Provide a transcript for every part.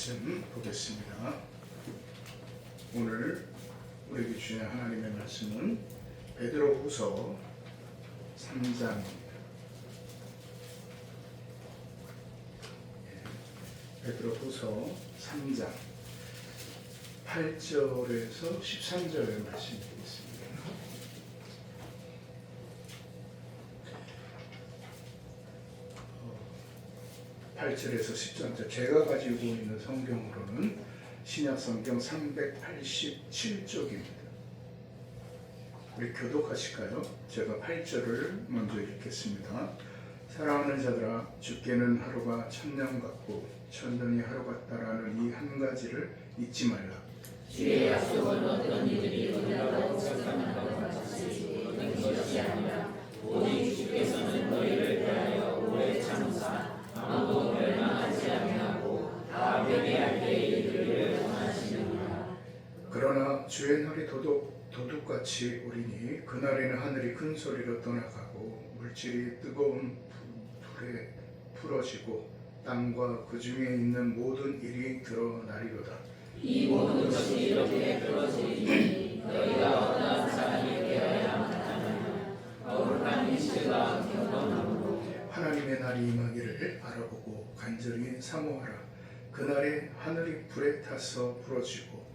보겠습니다. 오늘 우리에게 주신 하나님의 말씀은 베드로후서 3장입니다. 베드로후서 3장 8절에서 13절의 말씀드리겠습니다. 8절에서 13절 제가 가지고 있는 성경으로는 신약성경 387쪽입니다. 우리 교독하실까요? 제가 8절을 먼저 읽겠습니다. 사랑하는 자들아, 주께는 하루가 천년 같고 천년이 하루 같다라는 이 한 가지를 잊지 말라. 주의 약속은 어떤 이들이 은하다고 생각한다고 같이 얻은 것이 아니라 오직 주께서는 너희를 대하여 오래 참사 아무도 멸망하지 아니하고 다 회개할 때에 이르기를 원하시느니라. 그러나 주의 날이 도둑같이 오리니 그날에는 하늘이 큰 소리로 떠나가고 물질이 뜨거운 불에 풀어지고 땅과 그 중에 있는 모든 일이 드러나리로다. 이 모든 것이 이렇게 풀어지리니 너희가 어떠한 사람이 되어야 하느냐. 거룩한 인식과 경건함으로 하나님의 날이 임하기를 바라보고 간절히 사모하라. 그날에 하늘이 불에 타서 풀어지고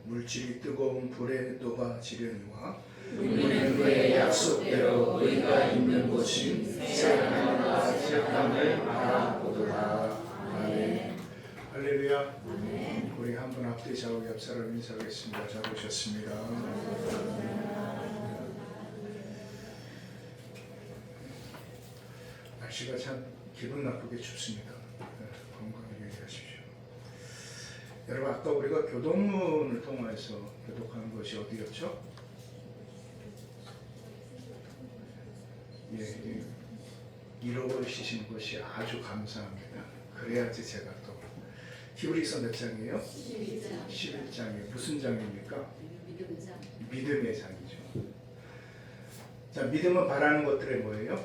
물질이 뜨거운 불에 녹아지려니와 우리는 그의 약속대로 우리가 있는 곳인 새 하늘과 새 땅을 알아보도다. 아멘. 할렐루야. 우리 한 분 앞뒤 좌우 옆 사람 인사하겠습니다. 잘 오셨습니다. 날씨가 참 기분 나쁘게 춥습니다. 건강히 유의하십시오. 여러분, 아까 우리가 교독문을 통해서 교독한 것이 어디였죠? 이루어지신 것이 아주 감사합니다. 그래야지 제가 또 히브리서 몇 장이에요? 11장이에요. 무슨 장입니까? 믿음의 장이죠. 자, 믿음은 바라는 것들의 뭐예요?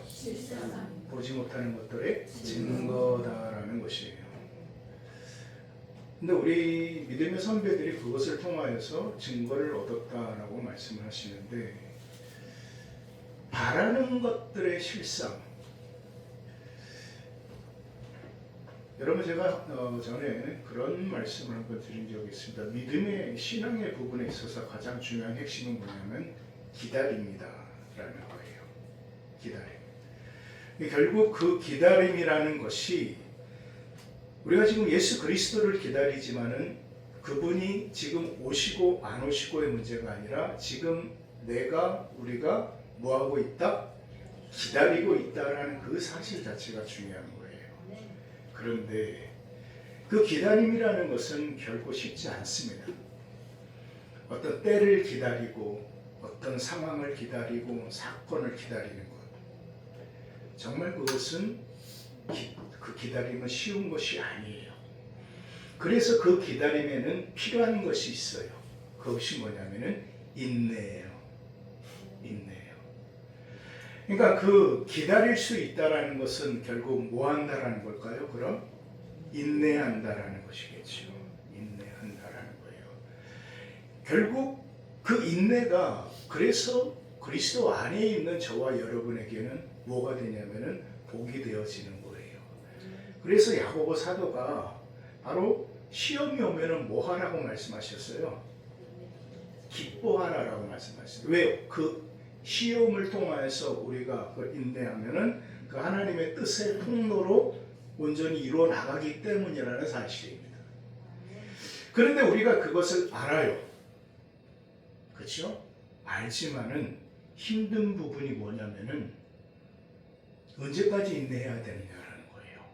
보지 못하는 것들의 증거다라는 것이에요. 근데 우리 믿음의 선배들이 그것을 통하여서 증거를 얻었다라고 말씀을 하시는데, 바라는 것들의 실상. 여러분, 제가 전에 그런 말씀을 한번 드린 적이 있습니다. 믿음의 신앙의 부분에 있어서 가장 중요한 핵심은 뭐냐면 기다립니다 라는 거예요. 기다림. 결국 그 기다림이라는 것이, 우리가 지금 예수 그리스도를 기다리지만은 그분이 지금 오시고 안 오시고의 문제가 아니라 지금 우리가 뭐하고 있다? 기다리고 있다라는 그 사실 자체가 중요한 거예요. 그런데 그 기다림이라는 것은 결코 쉽지 않습니다. 어떤 때를 기다리고 어떤 상황을 기다리고 사건을 기다리는 것, 정말 그것은 그 기다림은 쉬운 것이 아니에요. 그래서 그 기다림에는 필요한 것이 있어요. 그것이 뭐냐면은 인내예요. 인내예요. 그러니까 그 기다릴 수 있다라는 것은 결국 뭐 한다라는 걸까요? 그럼 인내한다라는 것이겠죠. 인내한다라는 거예요. 결국 그 인내가 그래서 그리스도 안에 있는 저와 여러분에게는 뭐가 되냐면은 복이 되어지는 거예요. 그래서 야고보 사도가 바로 시험이 오면은 뭐 하라고 말씀하셨어요? 기뻐하라라고 말씀하셨어요. 왜요? 그 시험을 통하여서 우리가 그걸 인내하면은 그 하나님의 뜻의 통로로 온전히 이루어 나가기 때문이라는 사실입니다. 그런데 우리가 그것을 알아요. 그렇죠? 알지만은 힘든 부분이 뭐냐면은 언제까지 인내해야 되느냐라는 거예요.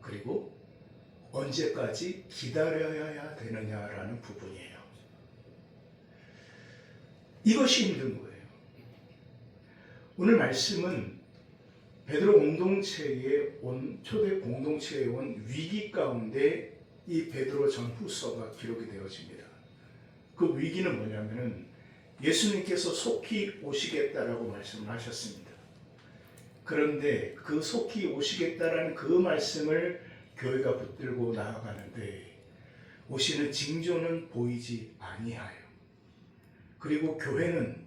그리고 언제까지 기다려야 되느냐라는 부분이에요. 이것이 힘든 거예요. 오늘 말씀은 베드로 초대 공동체에 온 위기 가운데 이 베드로 전후서가 기록이 되어집니다. 그 위기는 뭐냐면은 예수님께서 속히 오시겠다라고 말씀을 하셨습니다. 그런데 그 속히 오시겠다라는 그 말씀을 교회가 붙들고 나아가는데 오시는 징조는 보이지 아니하여. 그리고 교회는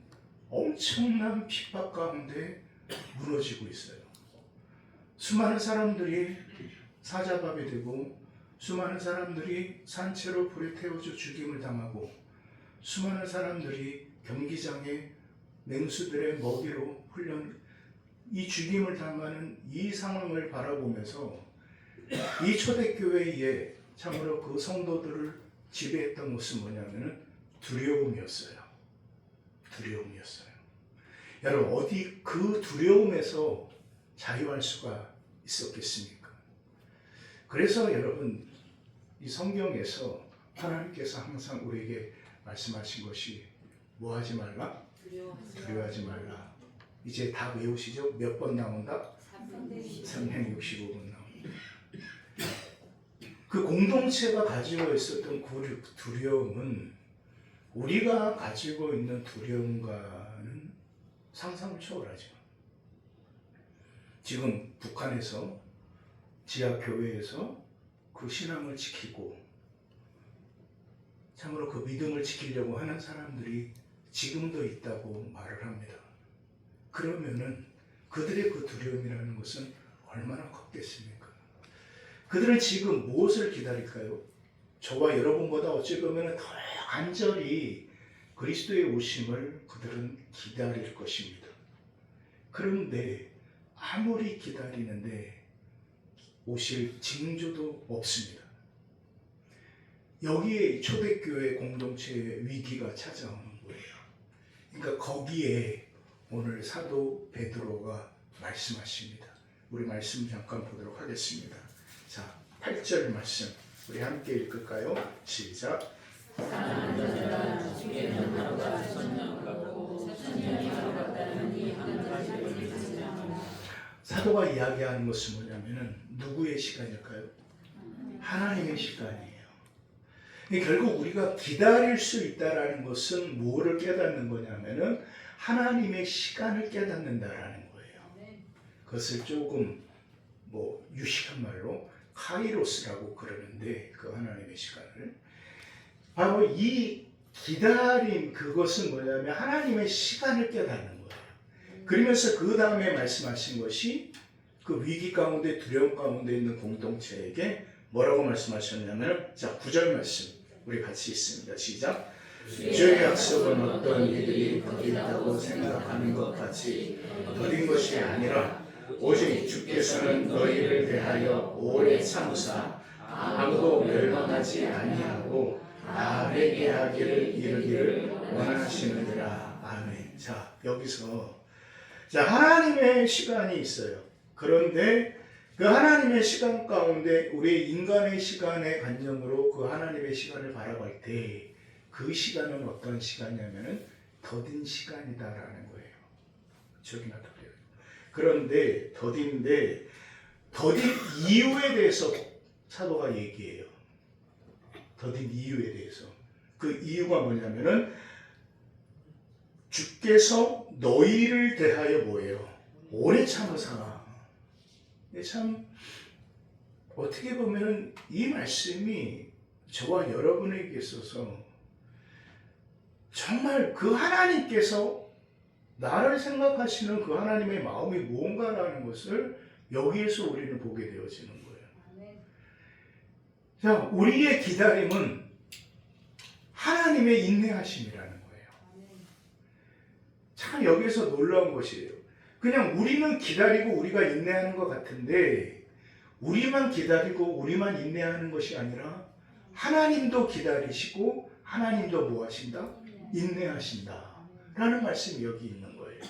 엄청난 핍박 가운데 무너지고 있어요. 수많은 사람들이 사자밥이 되고 수많은 사람들이 산채로 불에 태워져 죽임을 당하고 수많은 사람들이 경기장에 맹수들의 먹이로 이 죽임을 당하는 이 상황을 바라보면서 이 초대교회에 참으로 그 성도들을 지배했던 것은 뭐냐면은 두려움이었어요. 두려움이었어요. 여러분, 어디 그 두려움에서 자유할 수가 있었겠습니까? 그래서 여러분, 이 성경에서 하나님께서 항상 우리에게 말씀하신 것이 뭐 하지 말라? 두려워하지 말라. 이제 다 외우시죠? 몇 번 나온다? 365번 나옵니다. 그 공동체가 가지고 있었던 그 두려움은 우리가 가지고 있는 두려움과는 상상을 초월하죠. 지금 북한에서 지하교회에서 그 신앙을 지키고 참으로 그 믿음을 지키려고 하는 사람들이 지금도 있다고 말을 합니다. 그러면은 그들의 그 두려움이라는 것은 얼마나 컸겠습니까? 그들은 지금 무엇을 기다릴까요? 저와 여러분보다 어찌 보면 더 간절히 그리스도의 오심을 그들은 기다릴 것입니다. 그런데 아무리 기다리는데 오실 징조도 없습니다. 여기에 초대교회 공동체의 위기가 찾아오는 거예요. 그러니까 거기에 오늘 사도 베드로가 말씀하십니다. 우리 말씀 잠깐 보도록 하겠습니다. 자, 8절 말씀 우리 함께 읽을까요? 시작. 사도가 이야기하는 것은 뭐냐면은 누구의 시간일까요? 하나님의 시간이에요. 결국 우리가 기다릴 수 있다라는 것은 뭐를 깨닫는 거냐면은 하나님의 시간을 깨닫는다라는 거예요. 그것을 조금 유식한 말로 카이로스라고 그러는데 그 하나님의 시간을 바로 이 기다림 그것은 뭐냐면 하나님의 시간을 깨닫는 거예요. 그러면서 그 다음에 말씀하신 것이 그 위기 가운데 두려움 가운데 있는 공동체에게 뭐라고 말씀하셨냐면 자 9절 말씀 우리 같이 읽습니다. 시작. 주의 약속은 어떤 이들이 더딘다고 생각하는 것 같이 더딘 것이 아니라 오직 주께서는 너희를 대하여 오래 참으사 아무도 멸망하지 아니하고 다 회개하기를 이르기를 원하시느니라. 아멘. 자 여기서 하나님의 시간이 있어요. 그런데 그 하나님의 시간 가운데 우리 인간의 시간의 관념으로 그 하나님의 시간을 바라볼 때 그 시간은 어떤 시간이냐면은 더딘 시간이다라는 거예요. 저기나 더뎌요. 그런데 더딘 이유에 대해서 사도가 얘기해요. 더딘 이유에 대해서. 그 이유가 뭐냐면은 주께서 너희를 대하여 뭐예요? 오래 참으사. 참 어떻게 보면은 이 말씀이 저와 여러분에게 있어서 정말 그 하나님께서 나를 생각하시는 그 하나님의 마음이 무언가라는 것을 여기에서 우리는 보게 되어지는 거예요. 자, 우리의 기다림은 하나님의 인내하심이라는 거예요. 참 여기서 놀라운 것이에요. 그냥 우리는 기다리고 우리가 인내하는 것 같은데 우리만 기다리고 우리만 인내하는 것이 아니라 하나님도 기다리시고 하나님도 뭐 하신다? 인내하신다 라는 말씀이 여기 있는 거예요.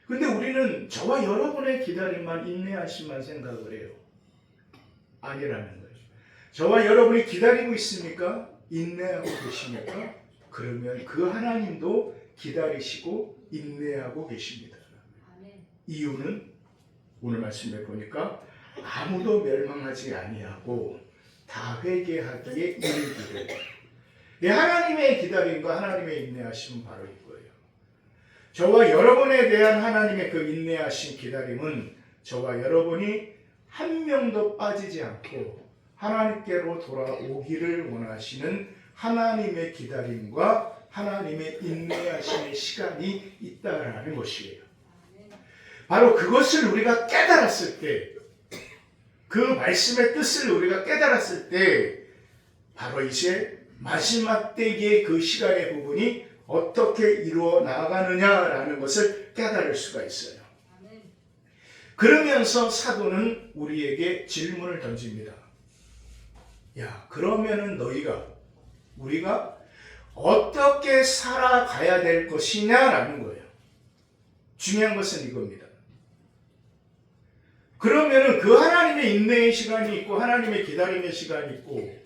근데 우리는 저와 여러분의 기다림만 인내하심만 생각을 해요. 아니라는 거예요. 저와 여러분이 기다리고 있습니까? 인내하고 계십니까? 그러면 그 하나님도 기다리시고 인내하고 계십니다. 이유는 오늘 말씀에 보니까 아무도 멸망하지 아니하고 다 회개하기에 이르기를. 하나님의 기다림과 하나님의 인내하심은 바로 이거예요. 저와 여러분에 대한 하나님의 그 인내하심 기다림은 저와 여러분이 한 명도 빠지지 않고 하나님께로 돌아오기를 원하시는 하나님의 기다림과 하나님의 인내하심의 시간이 있다라는 것이에요. 바로 그것을 우리가 깨달았을 때, 그 말씀의 뜻을 우리가 깨달았을 때 바로 이제 마지막 때의 그 시간의 부분이 어떻게 이루어 나가느냐라는 것을 깨달을 수가 있어요. 그러면서 사도는 우리에게 질문을 던집니다. 야, 그러면은 우리가 어떻게 살아가야 될 것이냐라는 거예요. 중요한 것은 이겁니다. 그러면은 그 하나님의 인내의 시간이 있고 하나님의 기다림의 시간이 있고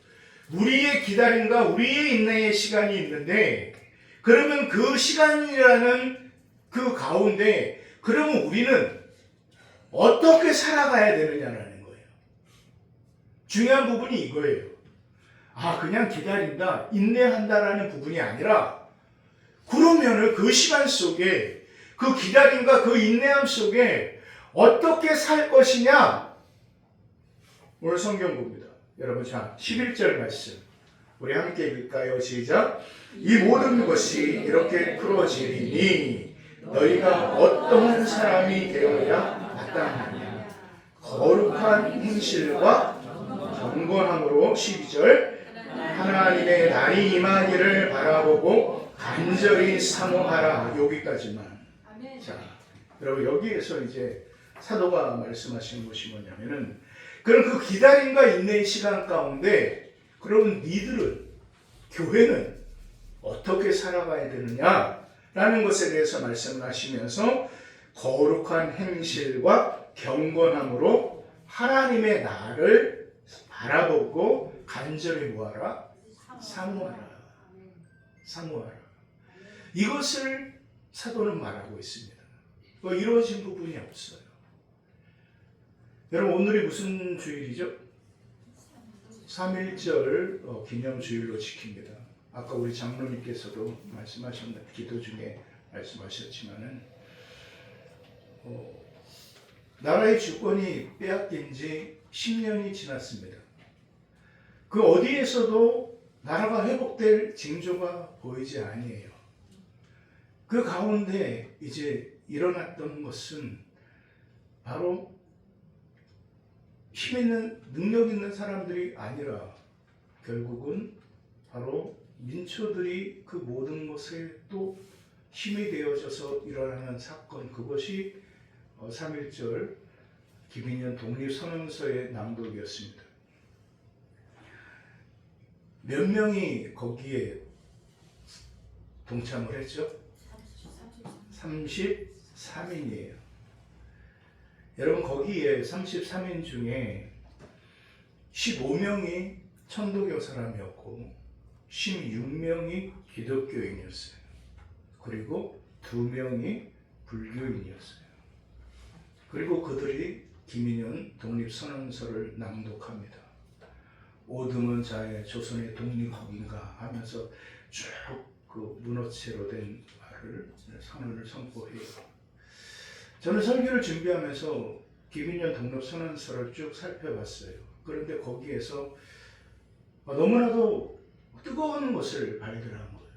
우리의 기다림과 우리의 인내의 시간이 있는데, 그러면 그 시간이라는 그 가운데 그러면 우리는 어떻게 살아가야 되느냐라는 거예요. 중요한 부분이 이거예요. 그냥 기다린다, 인내한다라는 부분이 아니라, 그러면은 그 시간 속에 그 기다림과 그 인내함 속에 어떻게 살 것이냐. 오늘 성경 봅니다. 여러분, 자 11절 말씀 우리 함께 읽을까요? 시작. 이 모든 것이 이렇게 풀어지리니 너희가 어떠한 사람이 되어야 마땅하냐. 거룩한 행실과 경건함으로 12절 하나님의 날이 임하기를 바라보고 간절히 사모하라. 여기까지만. 자, 여러분, 여기에서 이제 사도가 말씀하시는 것이 뭐냐면은, 그럼 그 기다림과 인내의 시간 가운데 그럼 니들은, 교회는 어떻게 살아가야 되느냐라는 것에 대해서 말씀을 하시면서 거룩한 행실과 경건함으로 하나님의 날을 바라보고 간절히 뭐하라? 사모하라. 사모하라. 이것을 사도는 말하고 있습니다. 이루어진 부분이 없어요. 여러분, 오늘이 무슨 주일이죠? 3.1절 기념주일로 지킵니다. 아까 우리 장로님께서도 말씀하셨는데, 기도 중에 말씀하셨지만은 나라의 주권이 빼앗긴 지 10년이 지났습니다. 그 어디에서도 나라가 회복될 징조가 보이지 아니에요. 그 가운데 이제 일어났던 것은 바로 힘 있는, 능력 있는 사람들이 아니라 결국은 바로 민초들이 그 모든 것에 또 힘이 되어져서 일어나는 사건, 그것이 3.1절 김인현 독립선언서의 낭독이었습니다. 몇 명이 거기에 동참을 했죠? 33인이에요. 여러분, 거기에 33인 중에 15명이 천도교 사람이었고 16명이 기독교인이었어요. 그리고 2명이 불교인이었어요. 그리고 그들이 김인현 독립선언서를 낭독합니다. 오드먼 자의 조선의 독립국인가 하면서 쭉 그 문어체로 된 말을, 선언을 선포해요. 저는 설교를 준비하면서 김인현 독립선언서를 쭉 살펴봤어요. 그런데 거기에서 너무나도 뜨거운 것을 발견한 거예요.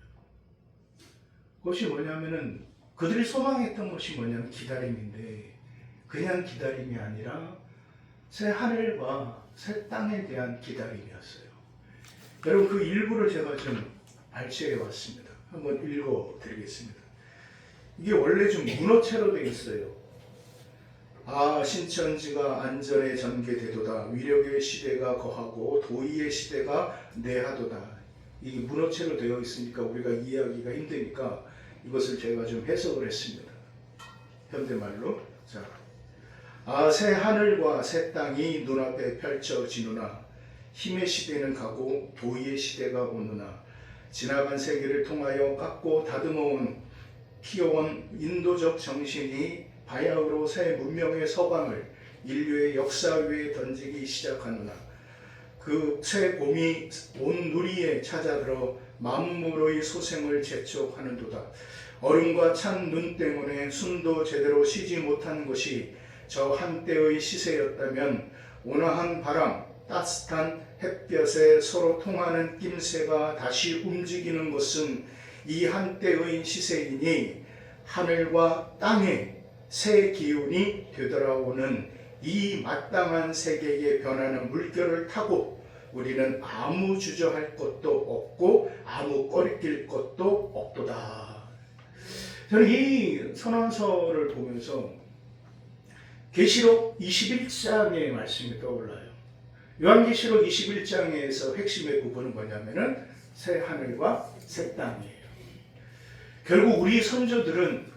그것이 뭐냐면은, 그들이 소망했던 것이 뭐냐면 기다림인데, 그냥 기다림이 아니라 새 하늘과 새 땅에 대한 기다림이었어요. 여러분, 그 일부를 제가 좀 발췌해 왔습니다. 한번 읽어 드리겠습니다. 이게 원래 좀 문어체로 되어 있어요. 신천지가 안전에 전개되도다. 위력의 시대가 거하고 도의의 시대가 내하도다. 이게 문어체로 되어 있으니까 우리가 이해하기가 힘드니까 이것을 제가 좀 해석을 했습니다. 현대말로. 자, 새 하늘과 새 땅이 눈앞에 펼쳐지누나 힘의 시대는 가고 도의의 시대가 오느나 지나간 세계를 통하여 깎고 다듬어온 키워온 인도적 정신이 바야흐로 새 문명의 서방을 인류의 역사 위에 던지기 시작하느나 그 새 봄이 온 누리에 찾아들어 만물의 소생을 재촉하는도다. 얼음과 찬 눈 때문에 숨도 제대로 쉬지 못한 것이 저 한때의 시세였다면 온화한 바람, 따뜻한 햇볕에 서로 통하는 낌새가 다시 움직이는 것은 이 한때의 시세이니 하늘과 땅에 새 기운이 되돌아오는 이 마땅한 세계의 변하는 물결을 타고 우리는 아무 주저할 것도 없고 아무 꺼리낄 것도 없도다. 저는 이 선언서를 보면서 계시록 21장의 말씀이 떠올라요. 요한계시록 21장에서 핵심의 부분은 뭐냐면은 새 하늘과 새 땅이에요. 결국 우리 선조들은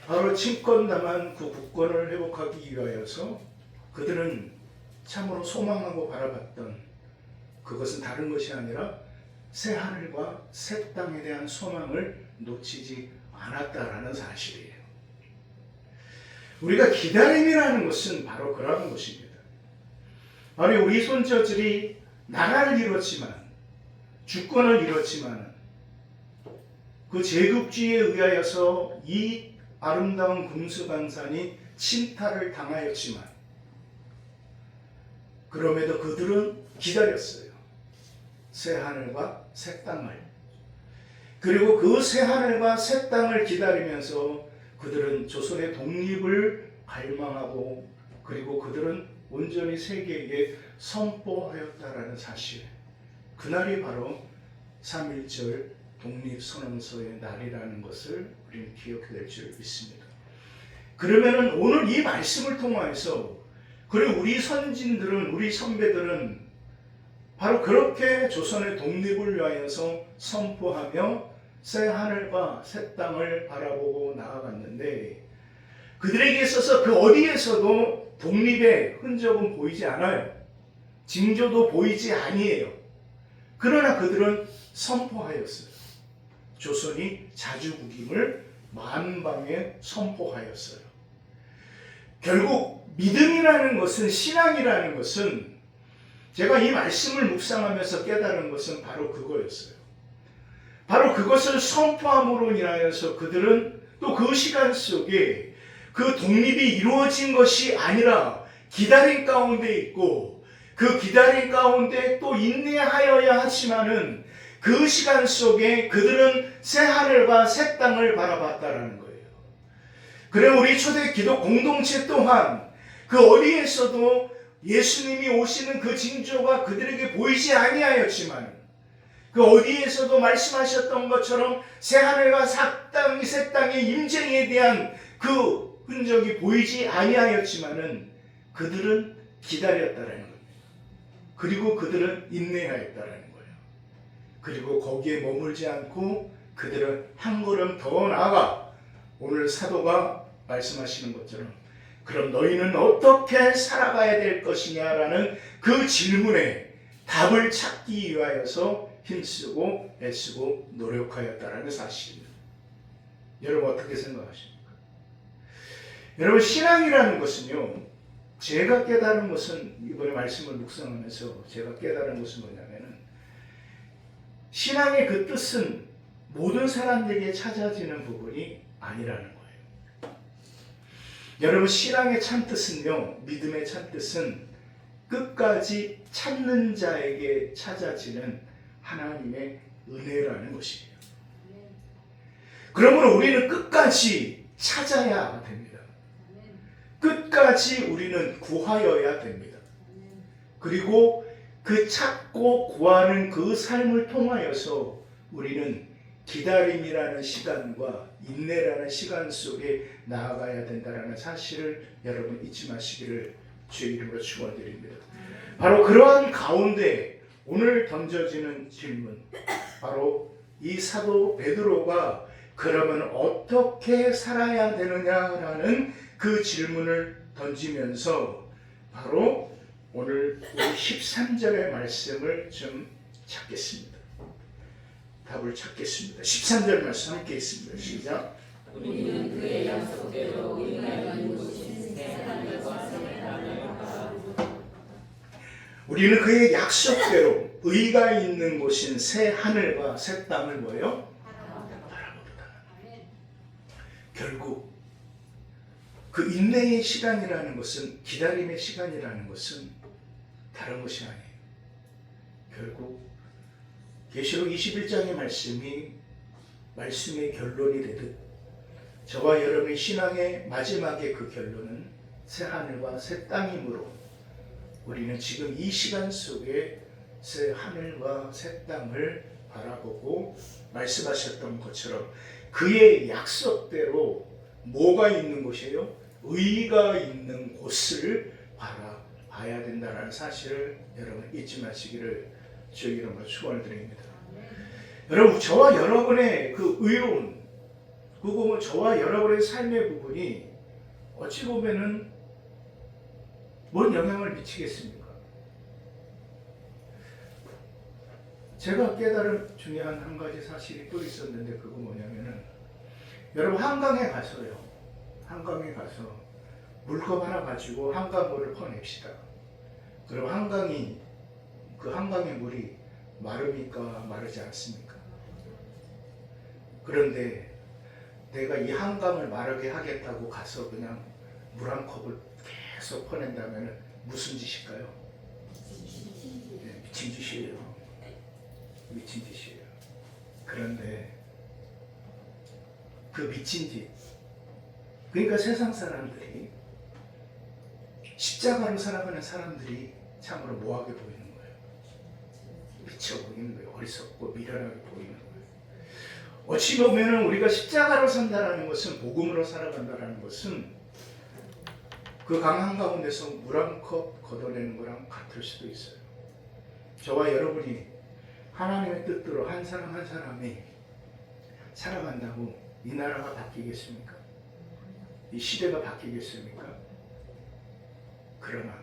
바로 침권당한 그 국권을 회복하기 위하여서 그들은 참으로 소망하고 바라봤던 그것은 다른 것이 아니라 새 하늘과 새 땅에 대한 소망을 놓치지 않았다라는 사실이에요. 우리가 기다림이라는 것은 바로 그러한 것입니다. 바로 우리 손자들이 나라를 잃었지만 주권을 잃었지만 그 제국주의에 의하여서 이 아름다운 금수강산이 침탈을 당하였지만 그럼에도 그들은 기다렸어요. 새 하늘과 새 땅을. 그리고 그 새 하늘과 새 땅을 기다리면서 그들은 조선의 독립을 갈망하고 그리고 그들은 온전히 세계에 선포하였다라는 사실. 그날이 바로 3.1절 독립선언서의 날이라는 것을 우리는 기억해야 될 줄 믿습니다. 그러면은 오늘 이 말씀을 통하여서 그리고 우리 선진들은 우리 선배들은 바로 그렇게 조선의 독립을 위하여서 선포하며 새 하늘과 새 땅을 바라보고 나아갔는데 그들에게 있어서 그 어디에서도 독립의 흔적은 보이지 않아요. 징조도 보이지 아니에요. 그러나 그들은 선포하였어요. 조선이 자주국임을 만방에 선포하였어요. 결국 믿음이라는 것은 신앙이라는 것은 제가 이 말씀을 묵상하면서 깨달은 것은 바로 그거였어요. 바로 그것을 선포함으로 인하여서 그들은 또 그 시간 속에 그 독립이 이루어진 것이 아니라 기다림 가운데 있고 그 기다림 가운데 또 인내하여야 하지만은 그 시간 속에 그들은 새 하늘과 새 땅을 바라봤다라는 거예요. 그래 우리 초대 기독 공동체 또한 그 어디에서도 예수님이 오시는 그 징조가 그들에게 보이지 아니하였지만 그 어디에서도 말씀하셨던 것처럼 새 하늘과 새 땅의 임재에 대한 그 흔적이 보이지 아니하였지만은 그들은 기다렸다라는 겁니다. 그리고 그들은 인내하였다라는 거예요. 그리고 거기에 머물지 않고 그들은 한 걸음 더 나아가 오늘 사도가 말씀하시는 것처럼 그럼 너희는 어떻게 살아가야 될 것이냐라는 그 질문에 답을 찾기 위하여서 힘쓰고 애쓰고 노력하였다라는 사실입니다. 여러분 어떻게 생각하십니까? 여러분 신앙이라는 것은요, 제가 깨달은 것은 이번에 말씀을 묵상하면서 제가 깨달은 것은 뭐냐면은 신앙의 그 뜻은 모든 사람들에게 찾아지는 부분이 아니라는 거예요. 여러분 신앙의 참뜻은요, 믿음의 참뜻은 끝까지 찾는 자에게 찾아지는 하나님의 은혜라는 것이에요. 그러므로 우리는 끝까지 찾아야 됩니다. 끝까지 우리는 구하여야 됩니다. 그리고 그 찾고 구하는 그 삶을 통하여서 우리는 기다림이라는 시간과 인내라는 시간 속에 나아가야 된다는 사실을 여러분 잊지 마시기를 주의 이름으로 축원드립니다. 바로 그러한 가운데 오늘 던져지는 질문, 바로 이 사도 베드로가 그러면 어떻게 살아야 되느냐라는 그 질문을 던지면서 바로 오늘 우리 13절의 말씀을 좀 찾겠습니다. 답을 찾겠습니다. 13절 말씀 함께 있습니다. 시작. 우리는 그의 약속대로 우리가 있는 곳인 새 하늘과 새 땅을 바라보다. 우리는 그의 약속대로 의가 있는 곳인 새 하늘과 새 땅을 뭐예요? 바라보다. 결국 그 인내의 시간이라는 것은, 기다림의 시간이라는 것은 다른 것이 아니에요. 결국 계시록 21장의 말씀의 결론이 되듯 저와 여러분의 신앙의 마지막의 그 결론은 새 하늘과 새 땅이므로 우리는 지금 이 시간 속에 새 하늘과 새 땅을 바라보고 말씀하셨던 것처럼 그의 약속대로 뭐가 있는 곳이에요? 의가 있는 곳을 바라봐야 된다는 사실을 여러분 잊지 마시기를 주의 이름으로 축원을 드립니다. 여러분, 저와 여러분의 그 의로운, 그리고 저와 여러분의 삶의 부분이 어찌 보면은 뭔 영향을 미치겠습니까? 제가 깨달은 중요한 한 가지 사실이 또 있었는데, 그거 뭐냐면은, 여러분 한강에 가서요, 한강에 가서 물컵 하나 가지고 한강물을 퍼냅시다. 그럼 그 한강의 물이 마릅니까? 마르지 않습니까? 그런데 내가 이 한강을 마르게 하겠다고 가서 그냥 물 한 컵을 계속 퍼낸다면 무슨 짓일까요? 네, 미친 짓이에요. 미친 짓이에요. 그런데 그 미친 짓, 그러니까 세상 사람들이, 십자가로 살아가는 사람들이 참으로 뭐하게 보이는 거예요? 미쳐 보이는 거예요. 어리석고 미련하게 보이는 거예요. 어찌 보면 우리가 십자가로 산다는 것은, 복음으로 살아간다는 것은 그 강 한가운데서 물 한 컵 걷어내는 거랑 같을 수도 있어요. 저와 여러분이 하나님의 뜻대로 한 사람 한 사람이 살아간다고 이 나라가 바뀌겠습니까? 이 시대가 바뀌겠습니까? 그러나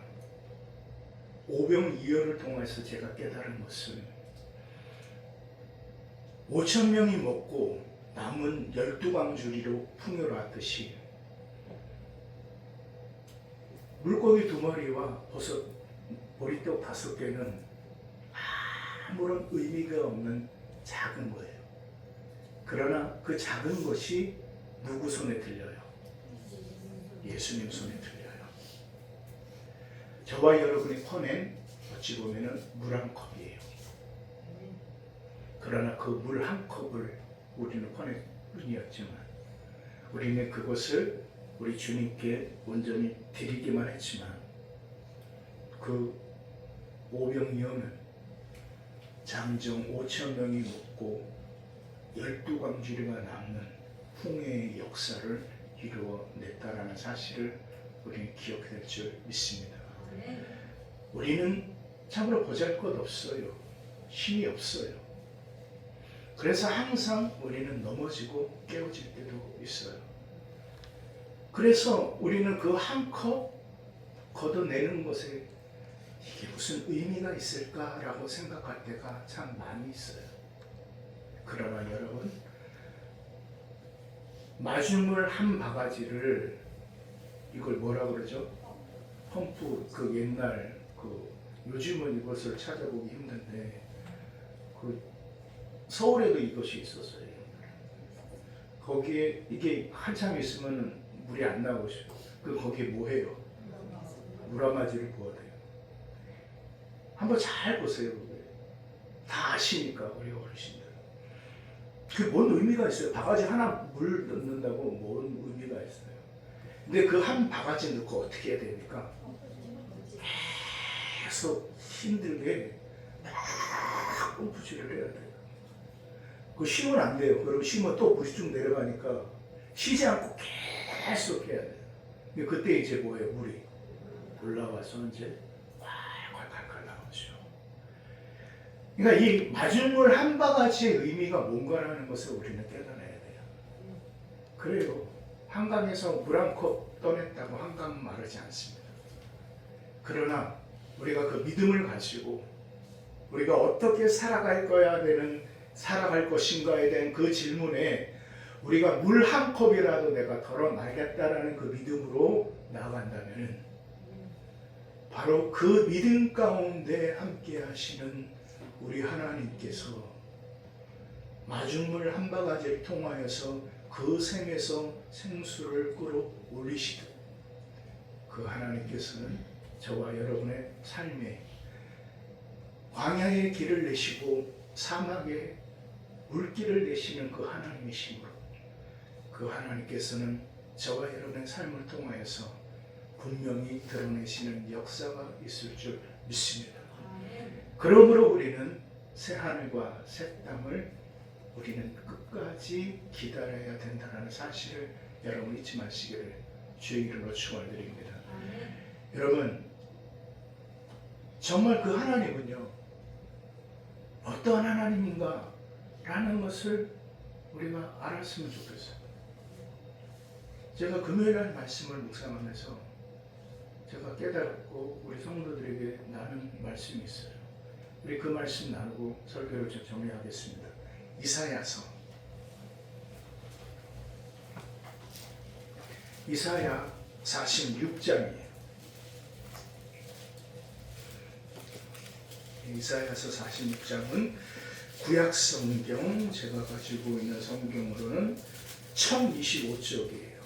오병이어를 통해서 제가 깨달은 것은 5,000명이 먹고 남은 12광주리로 풍요로웠듯이 물고기 2마리와 버섯 보리떡 5개는 아무런 의미가 없는 작은 거예요. 그러나 그 작은 것이 누구 손에 들려요? 예수님 손에 들려요. 저와 여러분이 퍼낸 어찌 보면 물 한 컵이에요. 그러나 그 물 한 컵을 우리는 퍼낼 뿐이었지만 우리는 그것을 우리 주님께 온전히 드리기만 했지만 그 오병이어는 장정 5,000명이 먹고 12광주리가 남는 풍요의 역사를 이루어냈다라는 사실을 우리는 기억할 줄 믿습니다. 우리는 참으로 보잘것없어요. 힘이 없어요. 그래서 항상 우리는 넘어지고 깨어질 때도 있어요. 그래서 우리는 그 한 컵 걷어내는 것에 이게 무슨 의미가 있을까라고 생각할 때가 참 많이 있어요. 그러나 여러분, 마중물 한 바가지를, 이걸 뭐라 그러죠? 펌프, 그 옛날, 요즘은 이것을 찾아보기 힘든데 서울에도 이것이 있었어요. 거기에 이게 한참 있으면 물이 안 나오고 거기에 뭐 해요? 물아마지를 부어야 돼요. 한번 잘 보세요. 다 아시니까 우리 어르신들. 그게 뭔 의미가 있어요? 바가지 하나 물 넣는다고 뭔 의미가 있어요? 근데 그 한 바가지 넣고 어떻게 해야 됩니까? 계속 힘들게 막 펌프질을 해야 돼요. 그거 쉬면 안 돼요. 그럼 쉬면 또 물이 쭉 내려가니까 쉬지 않고 계속 해야 돼요. 근데 그때 이제 뭐예요? 물이 올라와서 이제 콸콸콸콸 나오죠. 그러니까 이 마중물 한 바가지의 의미가 뭔가라는 것을 우리는 깨달아야 돼요. 그래요. 한강에서 물 한 컵 떠냈다고 한강은 마르지 않습니다. 그러나 우리가 그 믿음을 가지고 우리가 어떻게 살아갈 것인가에 대한 그 질문에 우리가 물 한 컵이라도 내가 덜어내겠다라는 그 믿음으로 나아간다면 바로 그 믿음 가운데 함께 하시는 우리 하나님께서 마중물 한 바가지를 통하여서 그 샘에서 생수를 끌어올리시듯 그 하나님께서는 저와 여러분의 삶에 광야의 길을 내시고 사막에 물길을 내시는 그 하나님이시므로 그 하나님께서는 저와 여러분의 삶을 통하여서 분명히 드러내시는 역사가 있을 줄 믿습니다. 그러므로 우리는 새 하늘과 새 땅을 우리는 끝까지 기다려야 된다는 사실을 여러분 잊지 마시기를 주의 이름으로 축원드립니다. 여러분, 정말 그 하나님은요 어떠한 하나님인가 라는 것을 우리가 알았으면 좋겠어요. 제가 금요일날 말씀을 묵상하면서 제가 깨달았고 우리 성도들에게 나눈 말씀이 있어요. 우리 그 말씀 나누고 설교를 좀 정리하겠습니다. 이사야 46장이에요. 이사야서 46장은 구약 성경, 제가 가지고 있는 성경으로는 1025쪽이에요.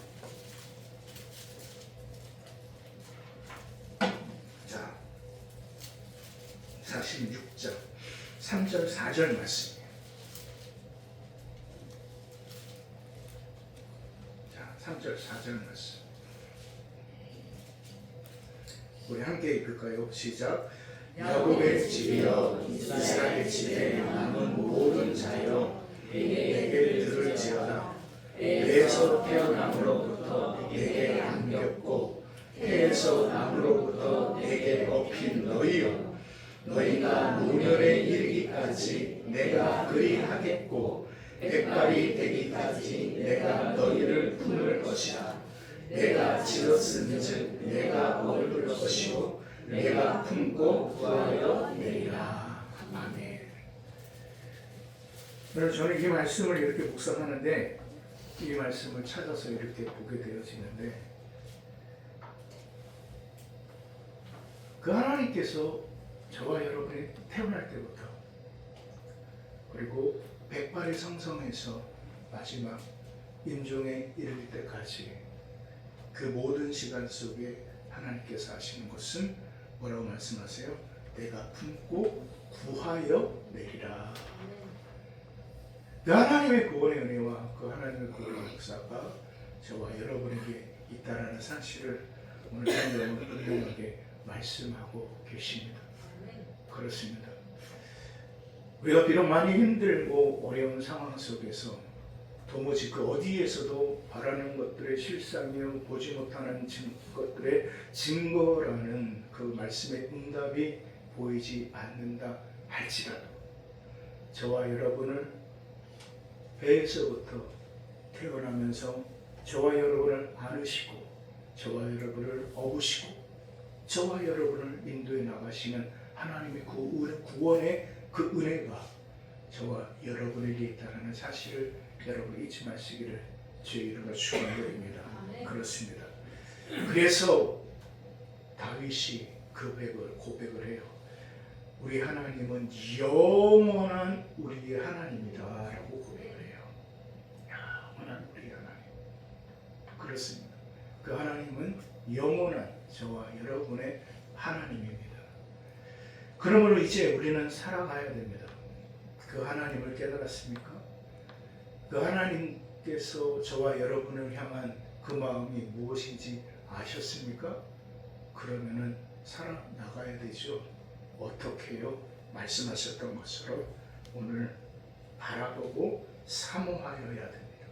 자, 46장 3절 4절 말씀이에요. 자, 3절 4절 말씀 우리 함께 읽을까요? 시작. 야곱의 집이여 이스라엘 집에 남은 모든 자여 내게 들을지어다. 배에서 태어남으로부터 내게 안겼고 태에서 남으로부터 내게 업힌 너희여, 너희가 노년에 이르기까지 내가 그리하겠고 백발이 되기까지 내가 너희를 품을 것이다. 내가 지었은즉 내가 얻을 것이요 내가 품고 구하여 내리라. 아멘. 저는 이 말씀을 이렇게 묵상하는데 이 말씀을 찾아서 이렇게 보게 되어지는데 그 하나님께서 저와 여러분이 태어날 때부터 그리고 백발이 성성해서 마지막 임종에 이르를 때까지 그 모든 시간 속에 하나님께서 하시는 것은 뭐라고 말씀하세요? 내가 품고 구하여 내리라. 그 하나님의 구원의 은혜와 그 하나님의 구원의 역사가 저와 여러분에게 있다라는 사실을 오늘 성경은 분명하게 말씀하고 계십니다. 그렇습니다. 우리가 비록 많이 힘들고 어려운 상황 속에서 도무지 그 어디에서도 바라는 것들의 실상이요 보지 못하는 것들의 증거라는 그 말씀의 응답이 보이지 않는다 할지라도 저와 여러분을 배에서부터 태어나면서 저와 여러분을 안으시고 저와 여러분을 업으시고 저와 여러분을 인도해 나가시는 하나님의 구원의 그 은혜가 저와 여러분에게 있다는 사실을 여러분 잊지 마시기를 주의 이름으로 축원드립니다. 그렇습니다. 그래서 다윗이 그 고백을 해요. 우리 하나님은 영원한 우리의 하나님이다라고 고백을 해요. 영원한 우리의 하나님. 그렇습니다. 그 하나님은 영원한 저와 여러분의 하나님입니다. 그러므로 이제 우리는 살아가야 됩니다. 그 하나님을 깨달았습니까? 그 하나님께서 저와 여러분을 향한 그 마음이 무엇인지 아셨습니까? 그러면은 살아나가야 되죠. 어떻게요? 말씀하셨던 것처럼 오늘 바라보고 사모하여야 됩니다.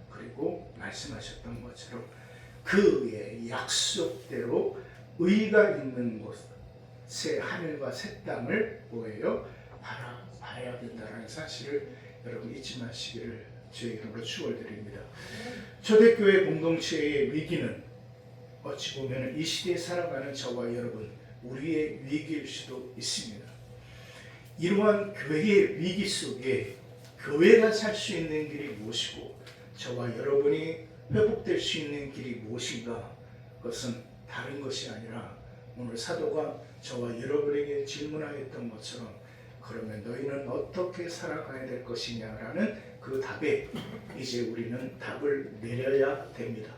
그리고 말씀하셨던 것처럼 그의 약속대로 의가 있는 곳, 새 하늘과 새 땅을 뭐예요? 바라봐야 된다는 사실을 여러분 잊지 마시기를 주의 이름으로 축원드립니다. 초대교회 공동체의 위기는 어찌 보면 이 시대에 살아가는 저와 여러분 우리의 위기일 수도 있습니다. 이러한 교회의 위기 속에 교회가 살 수 있는 길이 무엇이고 저와 여러분이 회복될 수 있는 길이 무엇인가? 그것은 다른 것이 아니라 오늘 사도가 저와 여러분에게 질문하였던 것처럼 그러면 너희는 어떻게 살아가야 될 것이냐라는 그 답에 이제 우리는 답을 내려야 됩니다.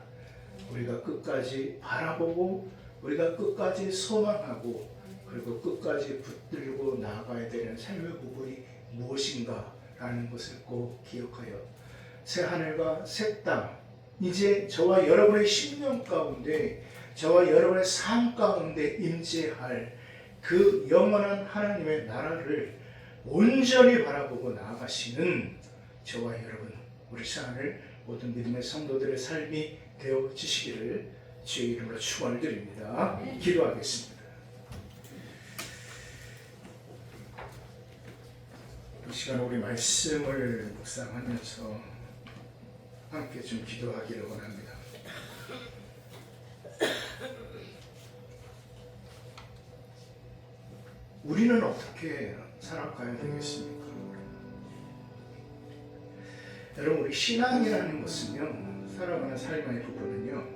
우리가 끝까지 바라보고 우리가 끝까지 소망하고 그리고 끝까지 붙들고 나아가야 되는 삶의 부분이 무엇인가 라는 것을 꼭 기억하여 새 하늘과 새 땅, 이제 저와 여러분의 심령 가운데 저와 여러분의 삶 가운데 임재할 그 영원한 하나님의 나라를 온전히 바라보고 나아가시는 저와 여러분, 우리 새하늘 모든 믿음의 성도들의 삶이 되어지시기를 주의 이름으로 축원을 드립니다. 기도하겠습니다. 이 시간 우리 말씀을 묵상하면서 함께 좀 기도하기를 원합니다. 우리는 어떻게 살아가야 되겠습니까? 여러분, 우리 신앙이라는 것은요, 살아가는 삶의 부분은요,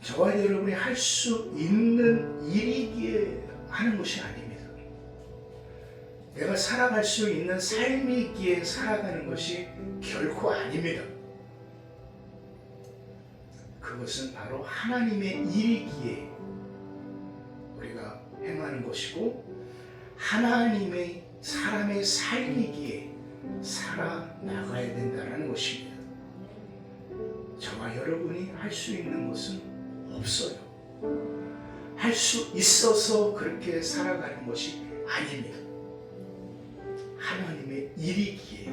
저와 여러분이 할 수 있는 일이기에 하는 것이 아닙니다. 내가 살아갈 수 있는 삶이기에 살아가는 것이 결코 아닙니다. 그것은 바로 하나님의 일이기에 우리가 행하는 것이고 하나님의 사람의 삶이기에 살아나가야 된다는 것입니다. 저와 여러분이 할 수 있는 것은 없어요. 할 수 있어서 그렇게 살아가는 것이 아닙니다. 하나님의 일이기에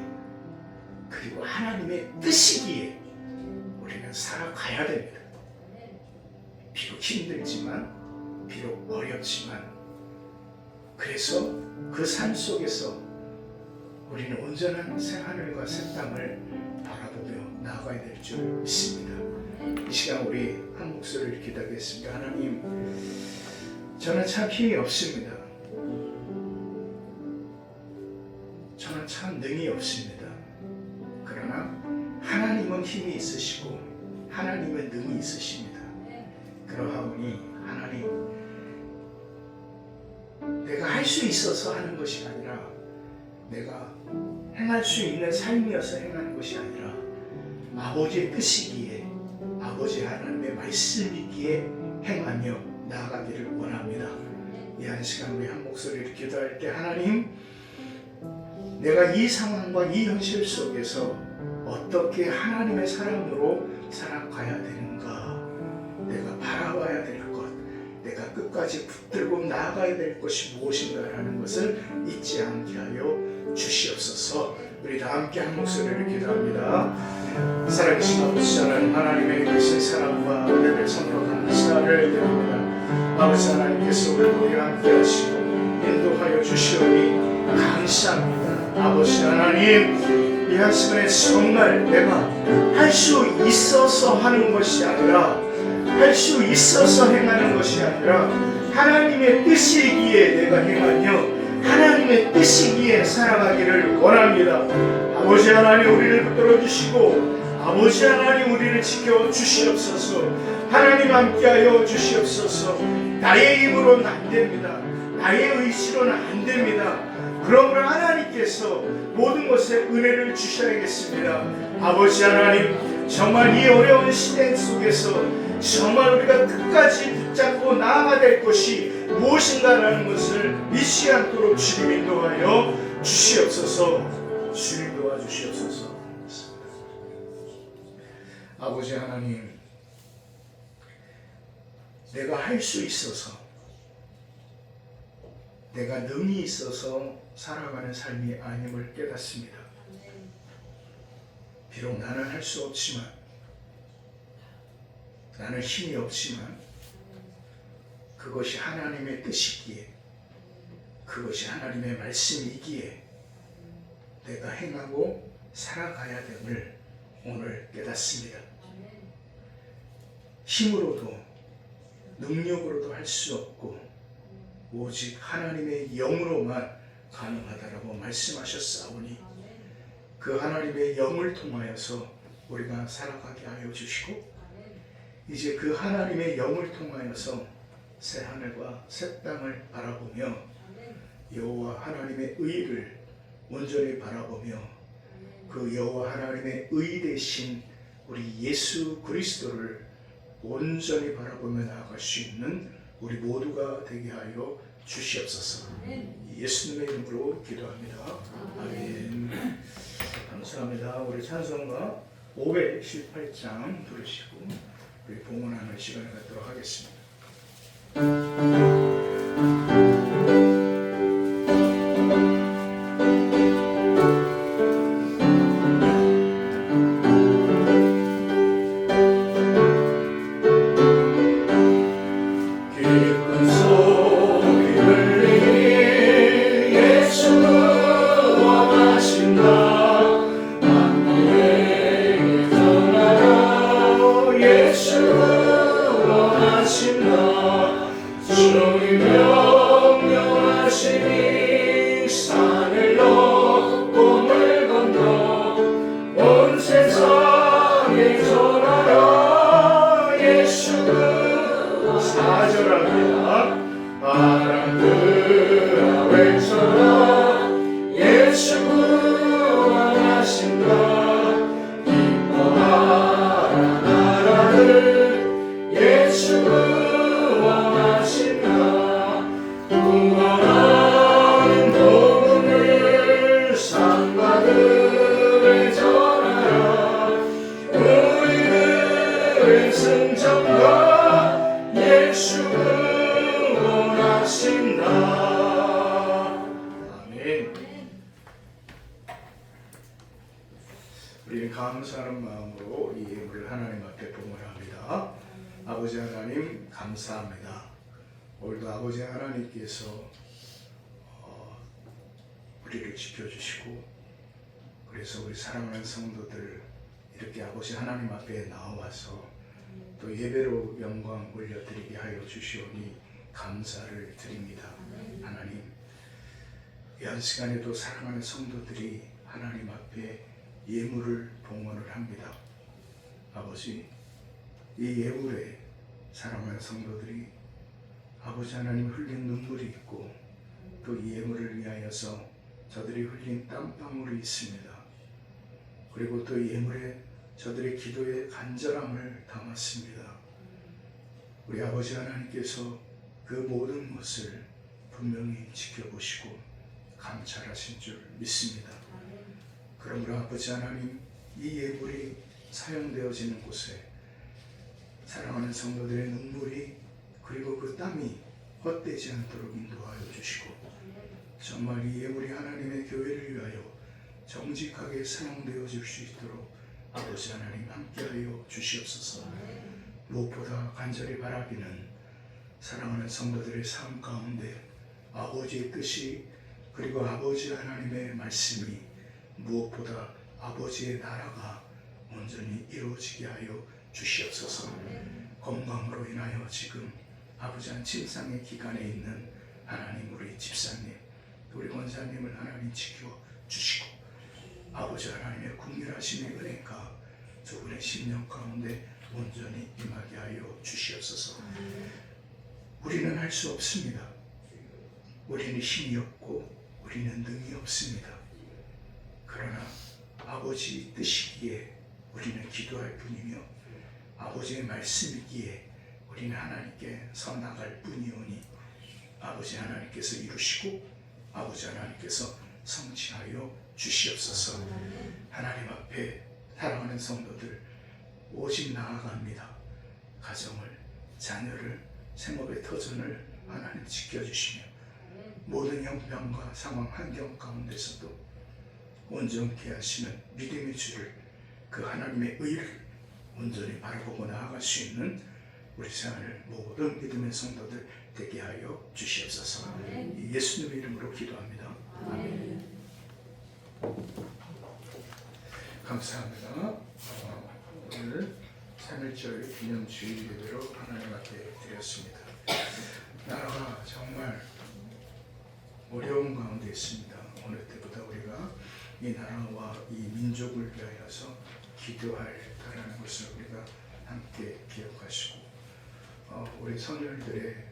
그리고 하나님의 뜻이기에 우리는 살아가야 됩니다. 비록 힘들지만 비록 어렵지만 그래서 그 삶 속에서 우리는 온전한 새 하늘과 새 땅을 바라보며 나아가야 될 줄 믿습니다. 이 시간 우리 한 목소리를 기도하겠습니다. 하나님, 저는 참 힘이 없습니다. 저는 참 능이 없습니다. 그러나 하나님은 힘이 있으시고 하나님은 능이 있으십니다. 그러하오니 하나님, 내가 할 수 있어서 하는 것이 아니라 내가 행할 수 있는 삶이어서 행하는 것이 아니라 아버지의 뜻이기에 아버지 하나님의 말씀이기에 행하며 나아가기를 원합니다. 이 한 시간 우리 한 목소리를 기도할 때 하나님, 내가 이 상황과 이 현실 속에서 어떻게 하나님의 사람으로 살아가야 되는가, 내가 바라봐야 될 것, 내가 끝까지 붙들고 나아가야 될 것이 무엇인가라는 것을 잊지 않게 하여 주시옵소서. 우리 다 함께 한 목소리를 기도합니다. 살아계신 아버지 하나님의 크신 사랑과 은혜를 선포 감사를 드립니다. 아버지 하나님께서 우리와 함께 하시고 인도하여 주시오니 감사합니다. 아버지 하나님, 이 한 시간에 정말 내가 할 수 있어서 하는 것이 아니라 할 수 있어서 행하는 것이 아니라 하나님의 뜻이기에 내가 행하며 하나님의 뜻이기에 살아가기를 원합니다. 아버지 하나님, 우리를 붙들어 주시고 아버지 하나님, 우리를 지켜 주시옵소서. 하나님 함께하여 주시옵소서. 나의 힘으로는 안 됩니다. 나의 의지로는 안 됩니다. 그러므로 하나님께서 모든 것에 은혜를 주셔야겠습니다. 아버지 하나님, 정말 이 어려운 시대 속에서 정말 우리가 끝까지 붙잡고 나아가야 될 것이 무엇인가라는 것을 잊지 않도록 주님 인도하여 주시옵소서. 주님 도와주시옵소서. 아버지 하나님, 내가 할 수 있어서, 내가 능이 있어서 살아가는 삶이 아님을 깨닫습니다. 비록 나는 할 수 없지만, 나는 힘이 없지만 그것이 하나님의 뜻이기에, 그것이 하나님의 말씀이기에 내가 행하고 살아가야 됨을 오늘 깨닫습니다. 힘으로도 능력으로도 할 수 없고 오직 하나님의 영으로만 가능하다라고 말씀하셨사오니 그 하나님의 영을 통하여서 우리가 살아가게 하여 주시고, 이제 그 하나님의 영을 통하여서 새 하늘과 새 땅을 바라보며 여호와 하나님의 의를 온전히 바라보며 그 여호와 하나님의 의 대신 우리 예수 그리스도를 온전히 바라보며 나아갈 수 있는 우리 모두가 되게 하여 주시옵소서. 예수님의 이름으로 기도합니다. 아멘. 감사합니다. 우리 찬송가 518장 부르시고 우리 봉헌하는 시간을 갖도록 하겠습니다. 우리는 감사하는 마음으로 이 예물을 하나님 앞에 봉헌합니다. 아버지 하나님 감사합니다. 오늘도 아버지 하나님께서 우리를 지켜주시고 그래서 우리 사랑하는 성도들 이렇게 아버지 하나님 앞에 나와서 또 예배로 영광 올려드리게 하여 주시오니 감사를 드립니다. 하나님 이 시간에도 사랑하는 성도들이 하나님 앞에 예물을 봉헌을 합니다. 아버지 이 예물에 사랑하는 성도들이 아버지 하나님 흘린 눈물이 있고 또 이 예물을 위하여서 저들이 흘린 땀방울이 있습니다. 그리고 또 이 예물에 저들의 기도의 간절함을 담았습니다. 우리 아버지 하나님께서 그 모든 것을 분명히 지켜보시고 감찰하신 줄 믿습니다. 그러므로 아버지 하나님 이 예물이 사용되어지는 곳에 사랑하는 성도들의 눈물이 그리고 그 땀이 헛되지 않도록 인도하여 주시고 정말 이 예물이 하나님의 교회를 위하여 정직하게 사용되어질 수 있도록 아버지 하나님 함께하여 주시옵소서. 무엇보다 간절히 바라기는 사랑하는 성도들의 삶 가운데 아버지의 뜻이 그리고 아버지 하나님의 말씀이 무엇보다 아버지의 나라가 온전히 이루어지게 하여 주시옵소서. 건강으로 인하여 지금 아버지 한 침상의 기간에 있는 하나님 우리 집사님 우리 권사님을 하나님 지켜주시고 아버지 하나님의 궁휼하심의 은혜가 두 분의 심령 가운데 온전히 임하게 하여 주시옵소서. 우리는 할 수 없습니다. 우리는 힘이 없고 우리는 능이 없습니다. 그러나 아버지 뜻이기에 우리는 기도할 뿐이며 아버지의 말씀이기에 우리는 하나님께 서 나갈 뿐이오니 아버지 하나님께서 이루시고 아버지 하나님께서 성취하여 주시옵소서. 하나님 앞에 사랑하는 성도들 오직 나아갑니다. 가정을 자녀를 생업의 터전을 하나님 지켜주시며 모든 형편과 상황 환경 가운데서도 온전케 하시는 믿음의 주를 그 하나님의 의를 온전히 바라보고 나아갈 수 있는 우리 생활을 모든 믿음의 성도들 되게 하여 주시옵소서. 예수님의 이름으로 기도합니다. 아멘. 감사합니다. 오늘 3.1절 기념주일 예배로 하나님 앞에 드렸습니다. 나라가 정말 어려운 가운데 있습니다. 어느 때보다 우리가 이 나라와 이 민족을 위하여서 기도하라는 것을 우리가 함께 기억하시고 우리 선열들의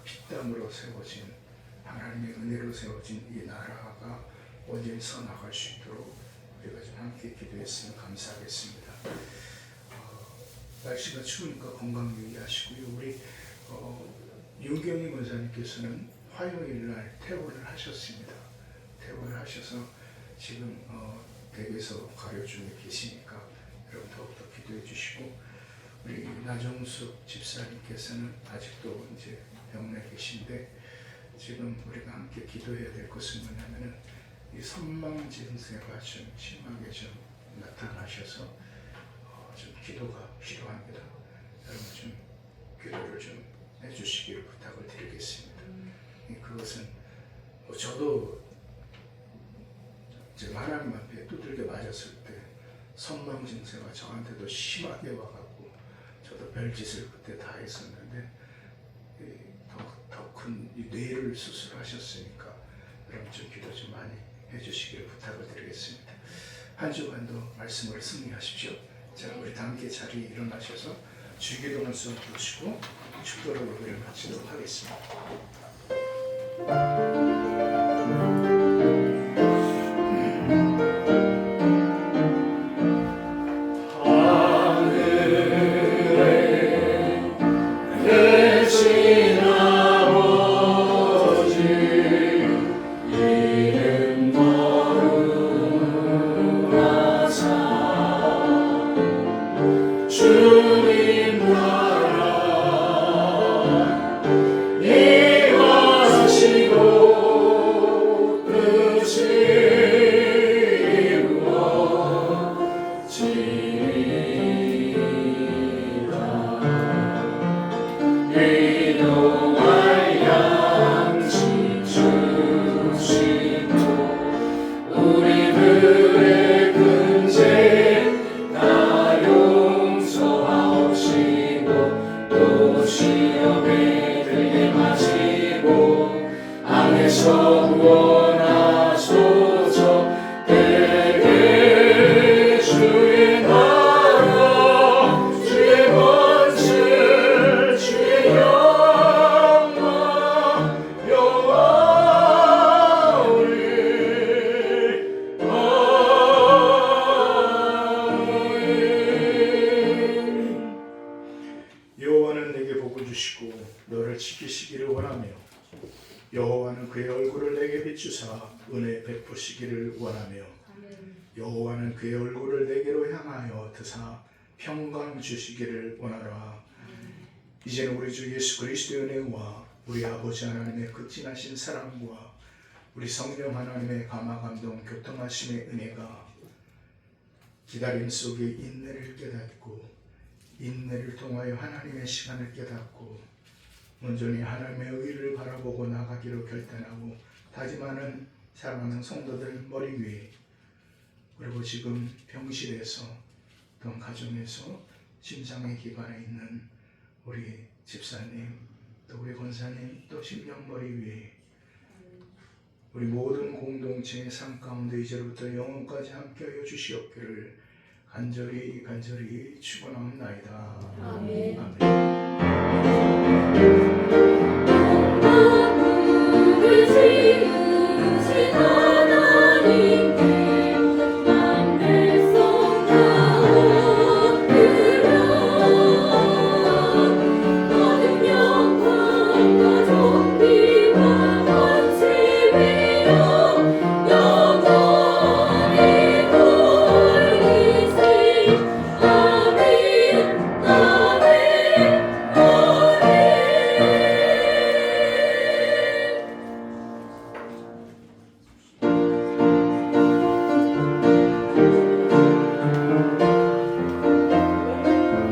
피땀으로 세워진 하나님의 은혜로 세워진 이 나라가 온전히 서 나갈 수 있도록 우리가 좀 함께 기도했으면 감사하겠습니다. 날씨가 추우니까 건강 유의하시고요. 우리 윤경희 권사님께서는 화요일 날 퇴원을 하셨습니다. 퇴원을 하셔서 지금 댁에서 가려 중에 계시니까 여러분 더욱더 기도해 주시고, 우리 나정숙 집사님께서는 아직도 이제 병원에 계신데 지금 우리가 함께 기도해야 될 것은 뭐냐면은 이 선망 증세가 좀 심하게 좀 나타나셔서 좀 기도가 필요합니다. 여러분 좀 기도를 좀 해주시기를 부탁을 드리겠습니다. 그것은 저도 이제 하나님 앞에 두들겨 맞았을 때 선망 증세가 저한테도 심하게 와갖고 저도 별짓을 그때 다 했었는데 더 큰 뇌를 수술하셨으니까 여러분 좀 기도 좀 많이 해주시기를 부탁을 드리겠습니다. 한 주간도 말씀을 승리하십시오. 자, 우리 다 함께 자리에 일어나셔서 주기도문 수업 부르시고 축도로 예배를 마치도록 하겠습니다. 여호와는 내게 복을 주시고 너를 지키시기를 원하며 여호와는 그의 얼굴을 내게 비추사 은혜 베푸시기를 원하며 여호와는 그의 얼굴을 내게로 향하여 드사 평강 주시기를 원하라. 이제는 우리 주 예수 그리스도의 은혜와 우리 아버지 하나님의 그 진하신 사랑과 우리 성령 하나님의 감화 감동 교통하심의 은혜가 기다림 속에 인내를 깨닫고 인내를 통하여 하나님의 시간을 깨닫고 온전히 하나님의 의를 바라보고 나가기로 결단하고 다짐하는 사랑하는 성도들 머리 위에, 그리고 지금 병실에서 또 가정에서 심장의 기관에 있는 우리 집사님, 또 우리 권사님, 또 심령 머리 위에 우리 모든 공동체의 삶 가운데 이제부터 영원까지 함께하여 주시옵기를 간절히 축원하옵나이다. 아멘. 아멘.